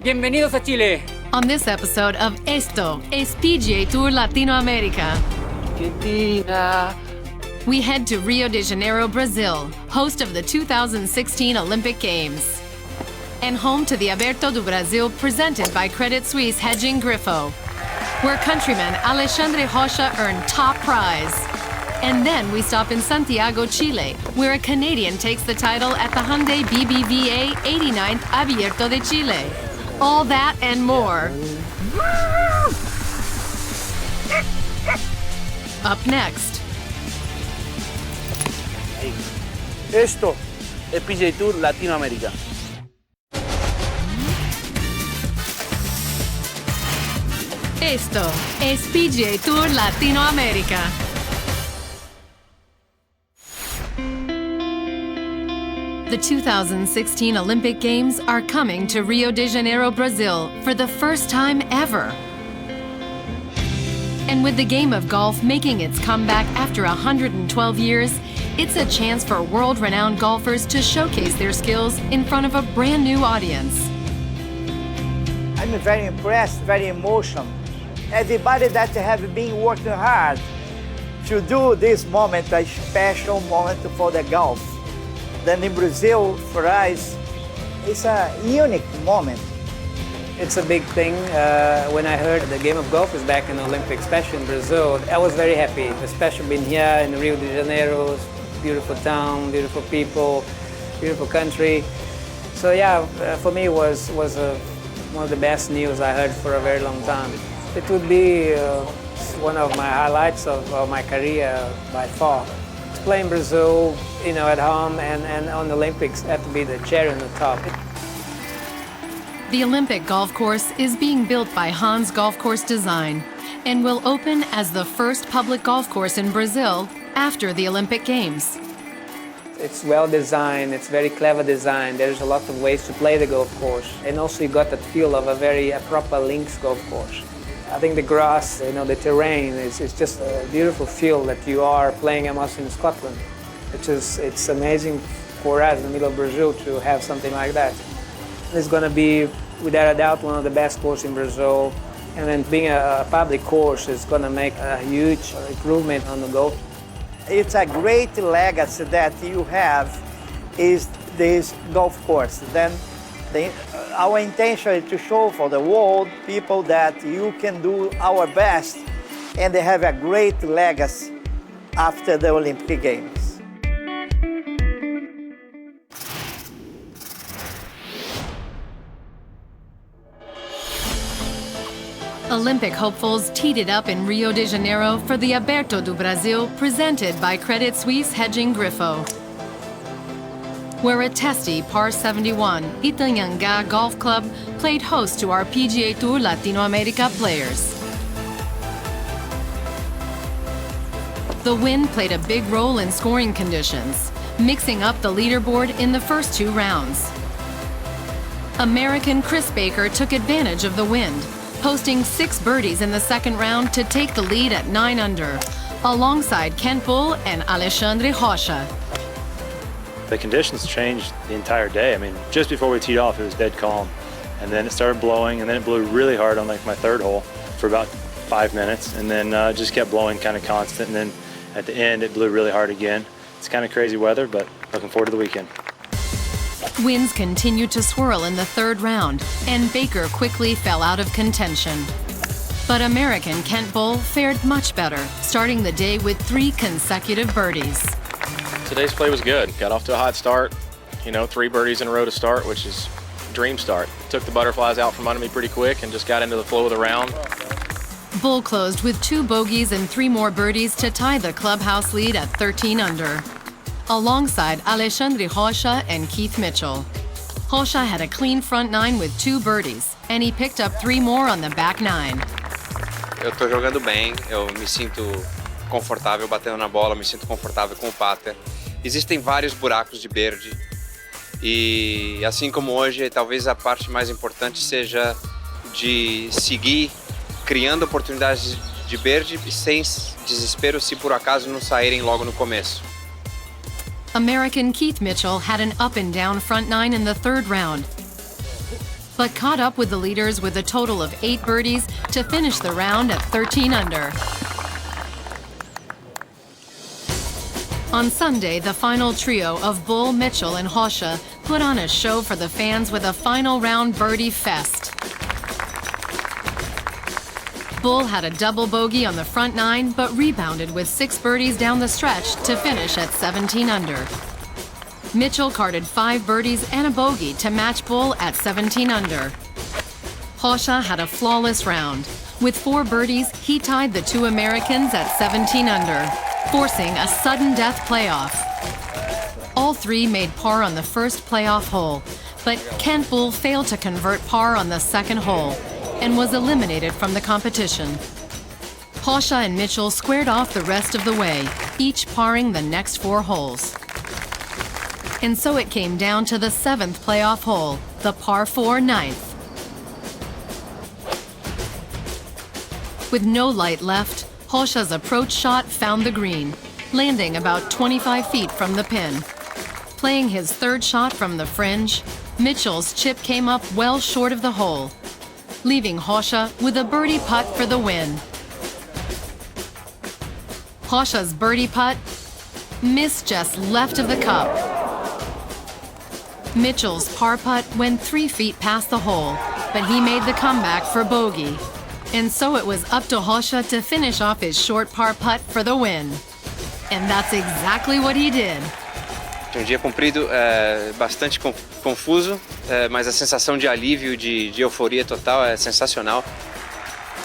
Bienvenidos a Chile. On this episode of Esto, es PGA TOUR Latinoamérica. Argentina. We head to Rio de Janeiro, Brazil, host of the 2016 Olympic Games, and home to the Abierto de Brasil presented by Credit Suisse Hedging Griffo, where countryman Alexandre Rocha earned top prize. And then we stop in Santiago, Chile, where a Canadian takes the title at the Hyundai-BBVA 89th Abierto de Chile. All that and more. Up next. Esto es PGA TOUR Latinoamérica. Esto es PGA TOUR Latinoamérica. The 2016 Olympic Games are coming to Rio de Janeiro, Brazil for the first time ever. And with the game of golf making its comeback after 112 years, it's a chance for world-renowned golfers to showcase their skills in front of a brand new audience. I'm very impressed, very emotional. Everybody that have been working hard to do this moment a special moment for the golf. Then in Brazil, for us, it's a unique moment. It's a big thing. When I heard the game of golf is back in the Olympics, especially in Brazil, I was very happy, especially being here in Rio de Janeiro. Beautiful town, beautiful people, beautiful country. So yeah, for me it was one of the best news I heard for a very long time. It would be one of my highlights of my career by far. To play in Brazil, at home and on the Olympics had to be the cherry on the top. The Olympic golf course is being built by Hans Golf Course Design and will open as the first public golf course in Brazil after the Olympic Games. It's well designed, it's very clever design. There's a lot of ways to play the golf course. And also you got that feel of a proper links golf course. I think the grass, the terrain, it's just a beautiful feel that you are playing almost in Scotland. It's amazing for us in the middle of Brazil to have something like that. It's going to be, without a doubt, one of the best courses in Brazil. And then being a public course is going to make a huge improvement on the golf. It's a great legacy that you have is this golf course. Then our intention is to show for the world people that you can do our best and they have a great legacy after the Olympic Games. Olympic hopefuls teed it up in Rio de Janeiro for the Aberto do Brasil presented by Credit Suisse Hedging Griffo, where a testy par 71 Itanhangá Golf Club played host to our PGA TOUR Latinoamérica players. The wind played a big role in scoring conditions, mixing up the leaderboard in the first two rounds. American Chris Baker took advantage of the wind, posting 6 birdies in the second round to take the lead at 9 under, alongside Kent Bulle and Alexandre Rocha. The conditions changed the entire day. I mean, just before we teed off, it was dead calm. And then it started blowing, and then it blew really hard on my third hole for about 5 minutes, and then just kept blowing kind of constant. And then at the end, it blew really hard again. It's kind of crazy weather, but looking forward to the weekend. Winds continued to swirl in the third round, and Baker quickly fell out of contention. But American Kent Bulle fared much better, starting the day with 3 consecutive birdies. Today's play was good. Got off to a hot start. 3 birdies in a row to start, which is a dream start. Took the butterflies out from under me pretty quick and just got into the flow of the round. Bulle closed with 2 bogeys and 3 more birdies to tie the clubhouse lead at 13 under, alongside Alexandre Rocha and Keith Mitchell. Rocha had a clean front 9 with 2 birdies, and he picked up 3 more on the back 9. Eu tô jogando bem, eu me sinto confortável batendo na bola, me sinto confortável com o patter. Existem vários buracos de verde e assim como hoje, talvez a parte mais importante seja de seguir criando oportunidades de verde sem desespero se por acaso não saírem logo no começo. American Keith Mitchell had an up and down front 9 in the third round. but caught up with the leaders with a total of 8 birdies to finish the round at 13 under. On Sunday, the final trio of Bull, Mitchell, and Rocha put on a show for the fans with a final round birdie fest. Bull had a double bogey on the front 9, but rebounded with 6 birdies down the stretch to finish at 17 under. Mitchell carded 5 birdies and a bogey to match Bull at 17 under. Rocha had a flawless round. With 4 birdies, he tied the 2 Americans at 17 under, forcing a sudden death playoff. All 3 made par on the first playoff hole, but Kent Bulle failed to convert par on the second hole and was eliminated from the competition. Rocha and Mitchell squared off the rest of the way, each parring the next 4 holes. And so it came down to the 7th playoff hole, the par 4 9th. With no light left, Rocha's approach shot found the green, landing about 25 feet from the pin. Playing his 3rd shot from the fringe, Mitchell's chip came up well short of the hole, leaving Rocha with a birdie putt for the win. Rocha's birdie putt missed just left of the cup. Mitchell's par putt went 3 feet past the hole, but he made the comeback for bogey. And so it was up to Rocha to finish off his short par putt for the win. And that's exactly what he did. Dia comprido, bastante confuso, mas a sensação de alívio, de euforia total é sensacional.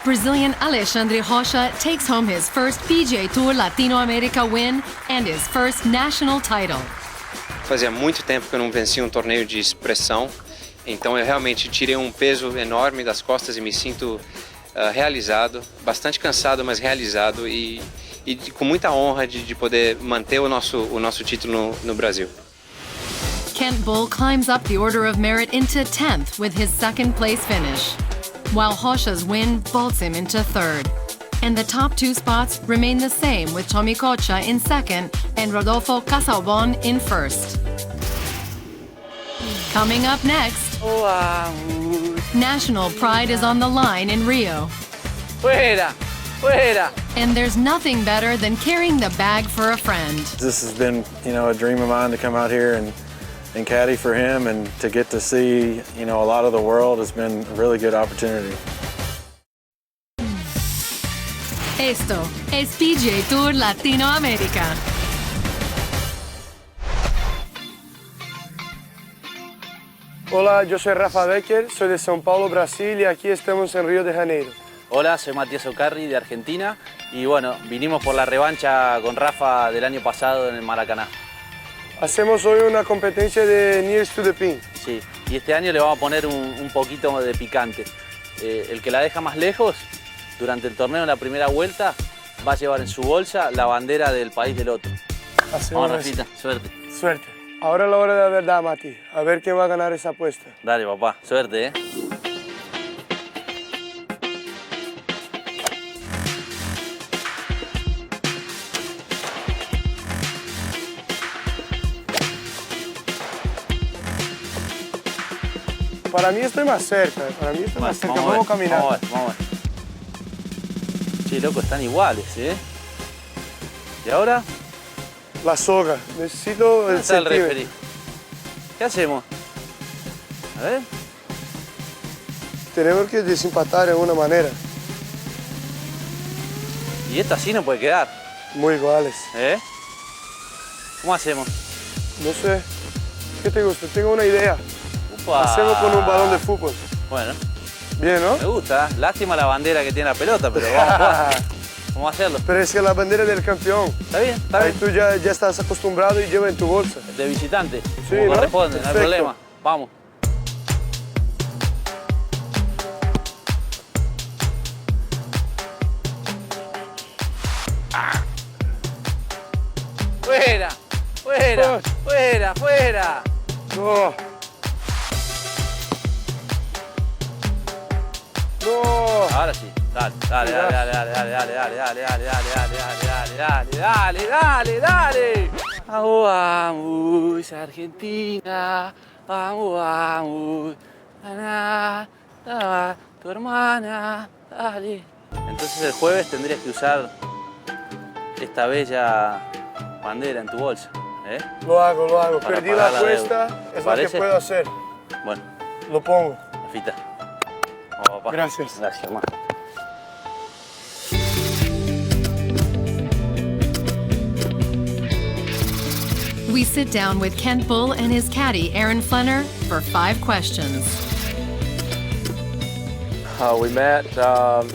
Brazilian Alexandre Rocha takes home his first PGA Tour Latinoamérica win and his first national title. Fazia muito tempo que eu não vencia um torneio de expressão, então eu realmente tirei um peso enorme das costas e me sinto realizado, bastante cansado, mas realizado e com muita honra de poder manter o nosso título no Brasil. Kent Bulle climbs up the order of merit into 10th with his 2nd place finish, while Rocha's win vaults him into 3rd. And the top 2 spots remain the same with Tommy Kocha in 2nd and Rodolfo Casalbon in 1st. Coming up next, national pride is on the line in Rio. Fuera! Fuera! And there's nothing better than carrying the bag for a friend. This has been, a dream of mine to come out here and caddy for him, and to get to see, a lot of the world has been a really good opportunity. Esto es PGA Tour Latinoamérica. Hola, yo soy Rafa Becker, soy de São Paulo, Brasil, y aquí estamos en Río de Janeiro. Hola, soy Matias O'Curry de Argentina y bueno, vinimos por la revancha con Rafa del año pasado en el Maracaná. Hacemos hoy una competencia de Nearest to the Pin. Sí, y este año le vamos a poner un poquito de picante. El que la deja más lejos, durante el torneo en la primera vuelta, va a llevar en su bolsa la bandera del país del otro. Vamos, Rafita, suerte. Suerte. Ahora la hora de la verdad, Mati. A ver quién va a ganar esa apuesta. Dale, papá, suerte, ¿eh? Para mí estoy más cerca, Vamos a caminar. Vamos a ver. Che, loco, están iguales, ¿eh? ¿Y ahora? La soga, necesito el Está el centímetro. referee. ¿Qué hacemos? A ver. Tenemos que desempatar de alguna manera. Y esta sí no puede quedar. Muy iguales. ¿Eh? ¿Cómo hacemos? No sé. ¿Qué te gusta? Tengo una idea. Upa. Hacemos con un balón de fútbol. Bueno. Bien, ¿no? Me gusta. Lástima la bandera que tiene la pelota, pero vamos a jugar. Vamos a hacerlo. Pero es que la bandera del campeón. Está bien, está Ahí bien. tú ya estás acostumbrado y lleva en tu bolsa. De visitante. Sí, Como ¿no? corresponde, no hay Perfecto. problema. Vamos. ¡Fuera! ¡Fuera! ¡Fuera! ¡Fuera! No. No. Ahora sí. Dale, dale, dale, dale, dale, dale, dale, dale, dale, dale, dale, dale, dale. Vamos, vamos, Argentina. Vamos, vamos. Tu hermana, dale. Entonces el jueves tendrías que usar esta bella bandera en tu bolsa, ¿eh? Lo hago. Para Perdí pagar la la apuesta, deuda. es lo ¿Parece? que puedo hacer. Bueno, Lo pongo. Rafita. Vamos, papá. Gracias. Gracias, hermano. We sit down with Kent Bulle and his caddy, Aaron Flener, for 5 questions. We met.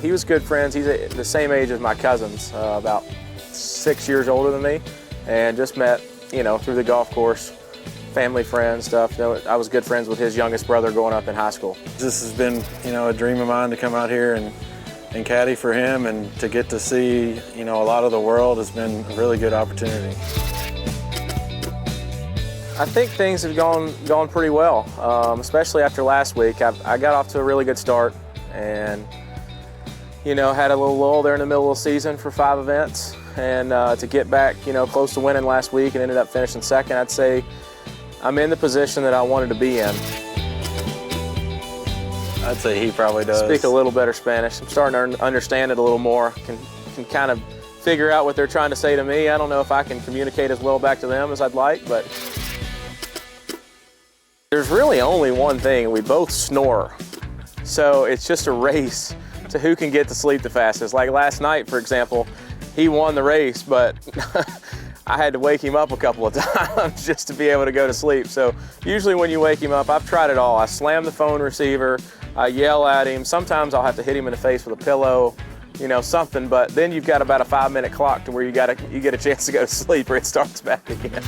He was good friends. He's the same age as my cousins, about 6 years older than me, and just met, through the golf course, family friends, stuff. I was good friends with his youngest brother growing up in high school. This has been, a dream of mine to come out here and caddy for him, and to get to see, a lot of the world has been a really good opportunity. I think things have gone pretty well, especially after last week. I got off to a really good start, and had a little lull there in the middle of the season for 5 events, and to get back close to winning last week and ended up finishing second, I'd say I'm in the position that I wanted to be in. I'd say he probably does. Speak a little better Spanish. I'm starting to understand it a little more. Can kind of figure out what they're trying to say to me. I don't know if I can communicate as well back to them as I'd like, but there's really only one thing. We both snore. So it's just a race to who can get to sleep the fastest. Like last night, for example, he won the race, but I had to wake him up a couple of times just to be able to go to sleep. So usually when you wake him up, I've tried it all. I slam the phone receiver, I yell at him. Sometimes I'll have to hit him in the face with a pillow, something, but then you've got about a 5-minute clock to where you get a chance to go to sleep or it starts back again.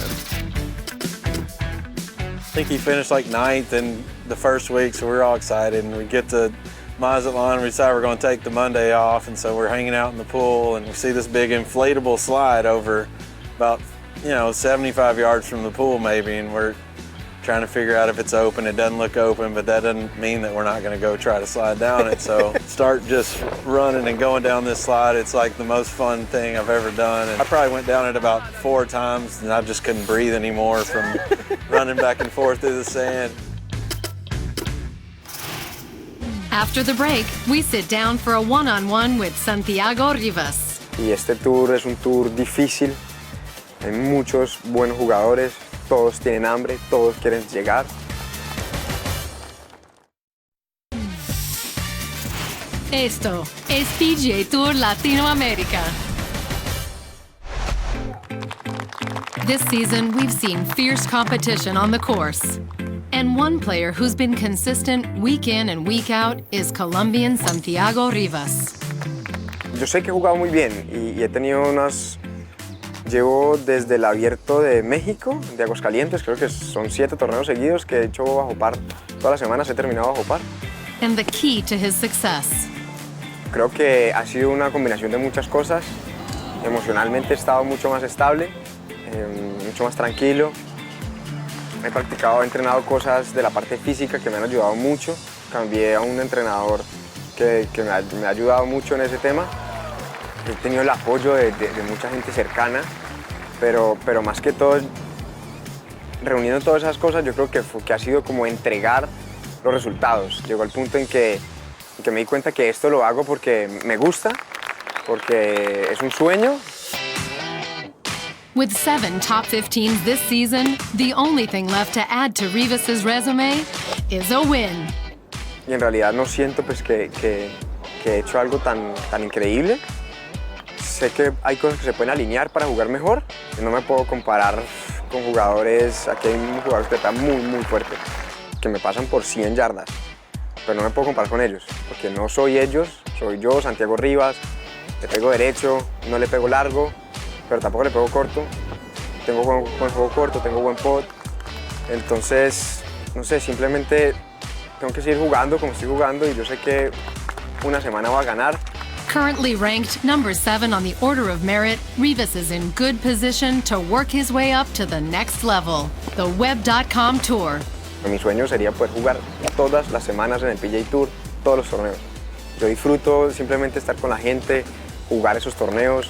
I think he finished like 9th in the first week, so we're all excited, and we get to Mazatlan and we decide we're going to take the Monday off, and so we're hanging out in the pool and we see this big inflatable slide over about 75 yards from the pool maybe, and we're trying to figure out if it's open. It doesn't look open, but that doesn't mean that we're not going to go try to slide down it. So start just running and going down this slide. It's like the most fun thing I've ever done. And I probably went down it about 4 times, and I just couldn't breathe anymore from running back and forth through the sand. After the break, we sit down for a one-on-one with Santiago Rivas. Y este tour es un tour difícil. Hay muchos buenos jugadores. Todos tienen hambre, todos quieren llegar. Esto es PGA TOUR Latinoamérica. This season, we've seen fierce competition on the course. And one player who's been consistent week in and week out is Colombian Santiago Rivas. Yo sé que he jugado muy bien y he tenido unas... Llevo desde el Abierto de México, de Aguascalientes, creo que son 7 torneos seguidos que he hecho bajo par. Todas las semanas he terminado bajo par. And the key to his success. Creo que ha sido una combinación de muchas cosas. Emocionalmente he estado mucho más estable, mucho más tranquilo. He entrenado cosas de la parte física que me han ayudado mucho. Cambié a un entrenador que me ha ayudado mucho en ese tema. He tenido el apoyo de mucha gente cercana, pero más que todo, reuniendo todas esas cosas, yo creo que ha sido como entregar los resultados. Llegó el punto en que me di cuenta que esto lo hago porque me gusta, porque es un sueño. With 7 top 15s this season, the only thing left to add to Rivas' resume is a win. Y en realidad no siento pues, que he hecho algo tan increíble. Sé que hay cosas que se pueden alinear para jugar mejor. No me puedo comparar con jugadores, aquí hay jugadores que están muy fuertes, que me pasan por 100 yardas, pero no me puedo comparar con ellos, porque no soy ellos, soy yo, Santiago Rivas. Le pego derecho, no le pego largo, pero tampoco le pego corto. Tengo buen juego corto, tengo buen pot. Entonces, no sé, simplemente tengo que seguir jugando como estoy jugando y yo sé que una semana va a ganar. Currently ranked number 7 on the order of merit, Rivas is in good position to work his way up to the next level, the Web.com Tour. Mi sueño sería poder jugar todas las semanas en el PGA Tour, todos los torneos. Yo disfruto simplemente estar con la gente, jugar esos torneos.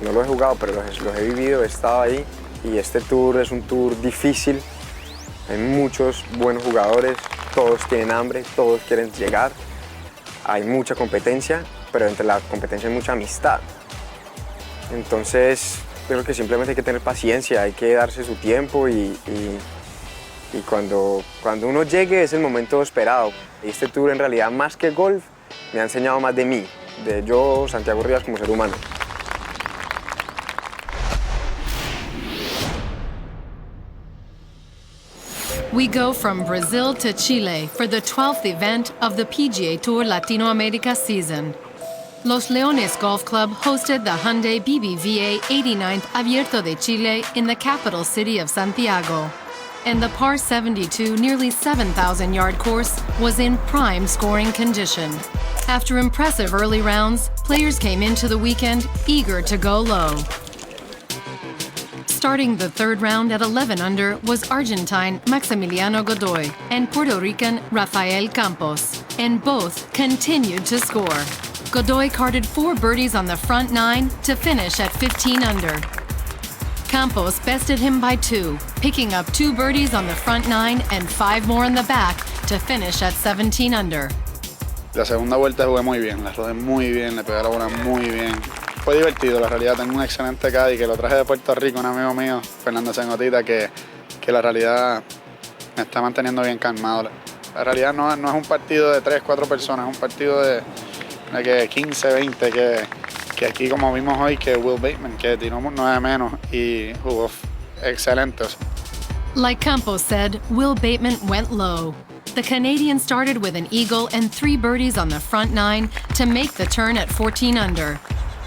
No los he jugado, pero los he vivido, he estado ahí. Y este tour es un tour difícil. Hay muchos buenos jugadores. todos tienen hambre, todos quieren llegar, hay mucha competencia, pero entre la competencia hay mucha amistad. Entonces, creo que simplemente hay que tener paciencia, hay que darse su tiempo y cuando uno llegue es el momento esperado. Este tour en realidad, más que golf, me ha enseñado más de mí, de yo, Santiago Rivas, como ser humano. We go from Brazil to Chile for the 12th event of the PGA Tour Latinoamérica season. Los Leones Golf Club hosted the Hyundai-BBVA 89th Abierto de Chile in the capital city of Santiago. And the par 72, nearly 7,000-yard course was in prime scoring condition. After impressive early rounds, players came into the weekend eager to go low. Starting the third round at 11 under was Argentine Maximiliano Godoy and Puerto Rican Rafael Campos, and both continued to score. Godoy carded 4 birdies on the front 9 to finish at 15 under. Campos bested him by 2, picking up 2 birdies on the front 9 and 5 more in the back to finish at 17 under. La segunda vuelta jugué muy bien, la rodé muy bien, le pegué la bola muy bien. Fue divertido, la realidad. Tengo un excelente caddy que lo traje de Puerto Rico, un amigo mío, Fernando Sengotita, que la realidad me está manteniendo bien calmado. La realidad no es un partido de 3, 4 personas, es un partido de 15, 20, que aquí como vimos hoy, que Will Bateman, que tiró 9 menos y jugó excelente. Like Campos said, Will Bateman went low. The Canadian started with an eagle and 3 birdies on the front 9 to make the turn at 14 under.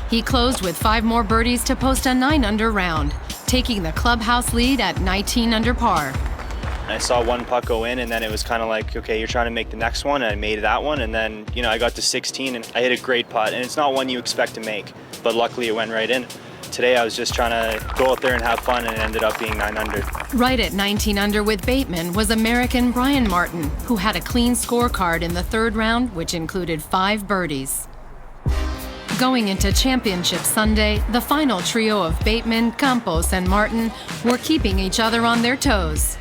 He closed with 5 more birdies to post a 9 under round, taking the clubhouse lead at 19 under par. I saw one putt go in, and then it was kind of like, okay, you're trying to make the next one, and I made that one, and then, I got to 16, and I hit a great putt, and it's not one you expect to make, but luckily it went right in. Today I was just trying to go out there and have fun, and it ended up being 9 under. Right at 19 under with Bateman was American Brian Martin, who had a clean scorecard in the third round, which included 5 birdies. Going into Championship Sunday, the final trio of Bateman, Campos, and Martin were keeping each other on their toes.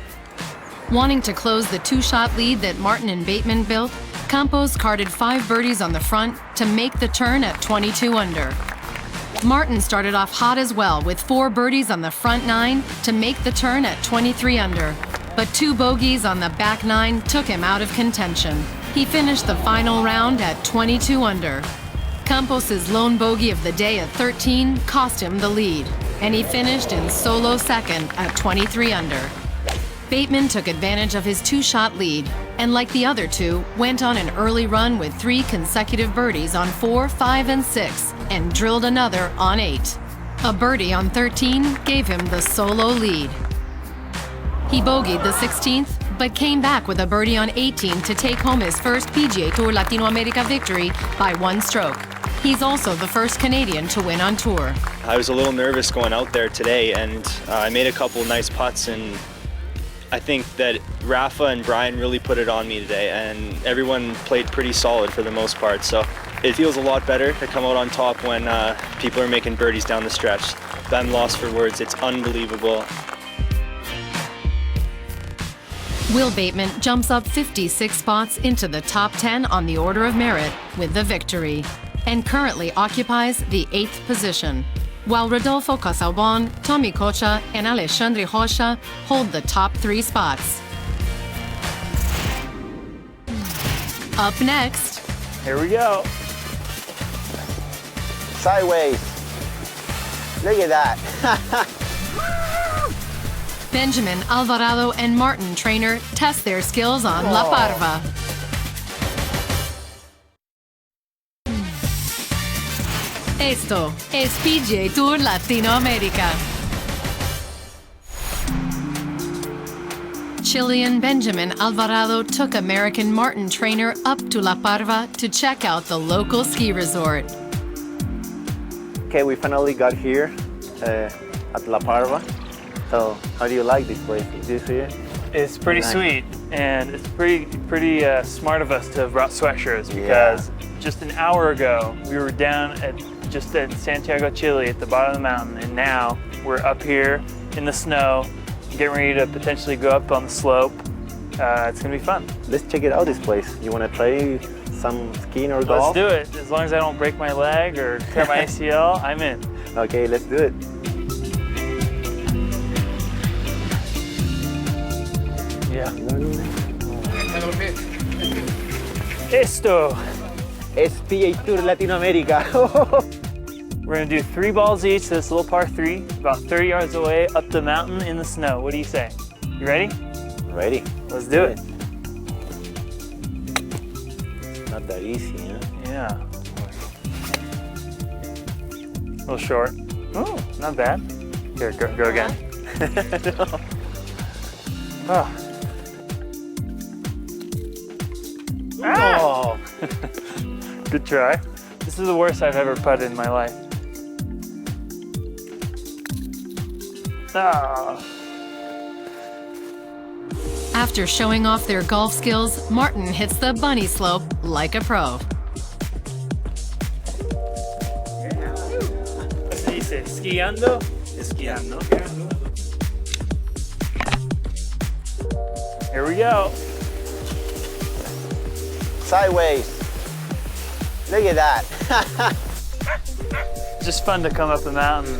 Wanting to close the 2-shot lead that Martin and Bateman built, Campos carded 5 birdies on the front to make the turn at 22 under. Martin started off hot as well with 4 birdies on the front 9 to make the turn at 23 under. But 2 bogeys on the back 9 took him out of contention. He finished the final round at 22 under. Campos' lone bogey of the day at 13 cost him the lead, and he finished in solo second at 23 under. Bateman took advantage of his 2-shot lead, and like the other 2, went on an early run with 3 consecutive birdies on 4, 5, and 6, and drilled another on 8. A birdie on 13 gave him the solo lead. He bogeyed the 16th, but came back with a birdie on 18 to take home his first PGA Tour Latinoamérica victory by 1 stroke. He's also the first Canadian to win on tour. I was a little nervous going out there today, and I made a couple nice putts, and I think that Rafa and Brian really put it on me today, and everyone played pretty solid for the most part. So it feels a lot better to come out on top when people are making birdies down the stretch. I'm lost for words. It's unbelievable. Will Bateman jumps up 56 spots into the top 10 on the order of merit with the victory, and currently occupies the 8th position, while Rodolfo Casalbon, Tommy Cocha, and Alexandre Rocha hold the top 3 spots. Up next, here we go. Sideways. Look at that. Benjamen Alvarado and Martin Trainer test their skills on La Parva. Esto es PGA Tour Latinoamérica. Chilean Benjamen Alvarado took American Martin Trainer up to La Parva to check out the local ski resort. Okay, we finally got here at La Parva. So, how do you like this place? Do you see it? It's pretty sweet, and it's pretty smart of us to have brought sweatshirts because just an hour ago we were down at Santiago, Chile, at the bottom of the mountain, and now we're up here in the snow, getting ready to potentially go up on the slope It's gonna be fun. Let's check it out, this place. You want to try some skiing or golf? Let's do it. As long as I don't break my leg or tear my ACL, I'm in. Okay, let's do it. Yeah. Esto. Es PGA Tour Latinoamérica. We're gonna do 3 balls each, this little par 3, about 30 yards away up the mountain in the snow. What do you say? You ready? Ready. Let's do it. Not that easy, huh? Yeah. A little short. Oh, not bad. Here, go again. No. Oh. Ah! Good try. This is the worst I've ever putted in my life. Ah. After showing off their golf skills, Martin hits the bunny slope like a pro. ¿Qué dice? ¿Esquiando? Esquiando. Here we go. Sideways. Look at that. Just fun to come up the mountain,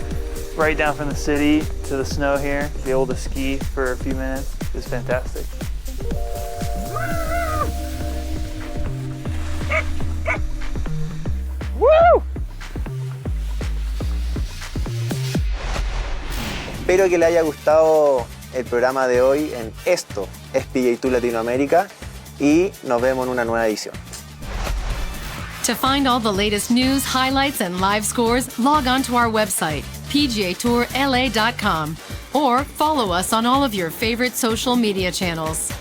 right down from the city to the snow here, be able to ski for a few minutes. It's fantastic. Woo! Espero que le haya gustado el programa de hoy en Esto es PGA TOUR Latinoamérica y nos vemos en una nueva edición. To find all the latest news, highlights, and live scores, log on to our website, pgatourla.com, or follow us on all of your favorite social media channels.